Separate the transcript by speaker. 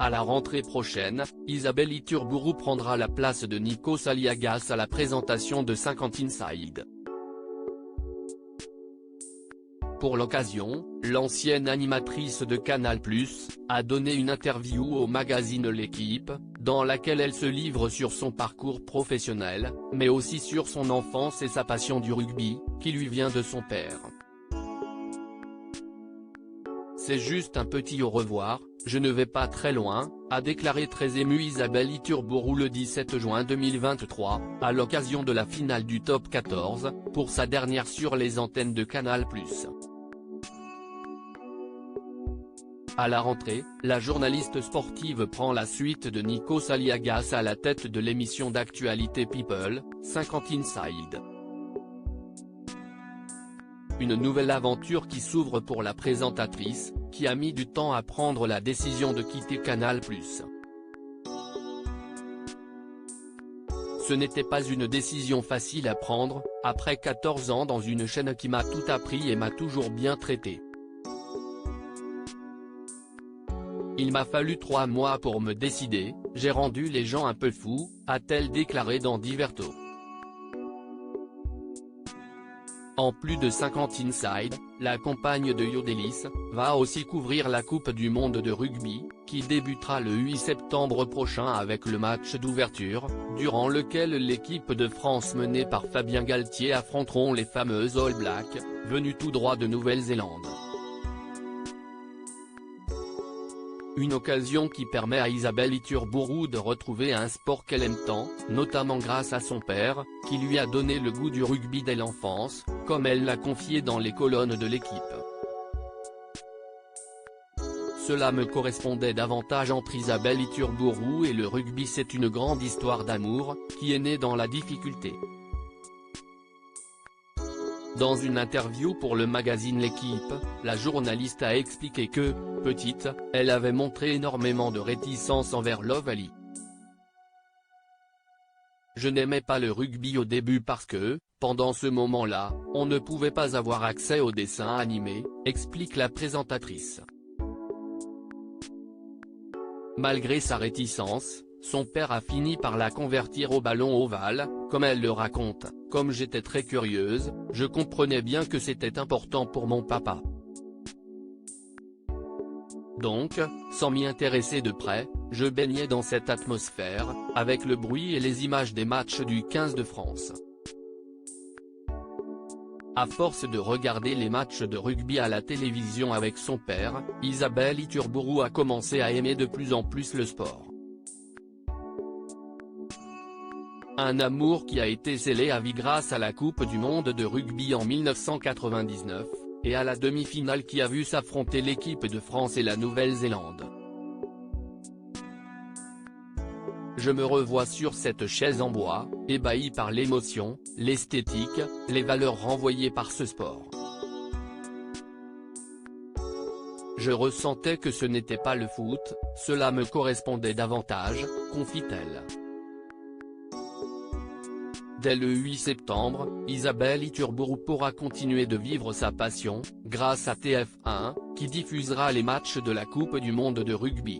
Speaker 1: À la rentrée prochaine, Isabelle Iturburu prendra la place de Nikos Aliagas à la présentation de 50 Inside. Pour l'occasion, l'ancienne animatrice de Canal+, a donné une interview au magazine L'Équipe, dans laquelle elle se livre sur son parcours professionnel, mais aussi sur son enfance et sa passion du rugby, qui lui vient de son père. C'est juste un petit au revoir, je ne vais pas très loin, a déclaré très émue Isabelle Iturburu le 17 juin 2023, à l'occasion de la finale du Top 14, pour sa dernière sur les antennes de Canal+. À la rentrée, la journaliste sportive prend la suite de Nikos Aliagas à la tête de l'émission d'actualité People, 50 Inside. Une nouvelle aventure qui s'ouvre pour la présentatrice, qui a mis du temps à prendre la décision de quitter Canal+. Ce n'était pas une décision facile à prendre, après 14 ans dans une chaîne qui m'a tout appris et m'a toujours bien traité. Il m'a fallu 3 mois pour me décider, j'ai rendu les gens un peu fous, a-t-elle déclaré dans Diverto. En plus de 50 Inside, la compagne de Yodelis, va aussi couvrir la Coupe du monde de rugby, qui débutera le 8 septembre prochain avec le match d'ouverture, durant lequel l'équipe de France menée par Fabien Galtier affronteront les fameuses All Blacks, venus tout droit de Nouvelle-Zélande. Une occasion qui permet à Isabelle Iturburu de retrouver un sport qu'elle aime tant, notamment grâce à son père, qui lui a donné le goût du rugby dès l'enfance, comme elle l'a confié dans les colonnes de l'Équipe. Cela me correspondait davantage entre Isabelle Iturburu et le rugby. C'est une grande histoire d'amour, qui est née dans la difficulté. Dans une interview pour le magazine L'Équipe, la journaliste a expliqué que, petite, elle avait montré énormément de réticence envers l'Ovalie. Je n'aimais pas le rugby au début parce que, pendant ce moment-là, on ne pouvait pas avoir accès aux dessins animés, explique la présentatrice. Malgré sa réticence, son père a fini par la convertir au ballon ovale, comme elle le raconte. Comme j'étais très curieuse, je comprenais bien que c'était important pour mon papa. Donc, sans m'y intéresser de près, je baignais dans cette atmosphère, avec le bruit et les images des matchs du 15 de France. À force de regarder les matchs de rugby à la télévision avec son père, Isabelle Iturburu a commencé à aimer de plus en plus le sport. Un amour qui a été scellé à vie grâce à la Coupe du monde de rugby en 1999, et à la demi-finale qui a vu s'affronter l'équipe de France et la Nouvelle-Zélande. Je me revois sur cette chaise en bois, ébahi par l'émotion, l'esthétique, les valeurs renvoyées par ce sport. Je ressentais que ce n'était pas le foot, cela me correspondait davantage, confie-t-elle. Dès le 8 septembre, Isabelle Iturburu pourra continuer de vivre sa passion, grâce à TF1, qui diffusera les matchs de la Coupe du monde de rugby.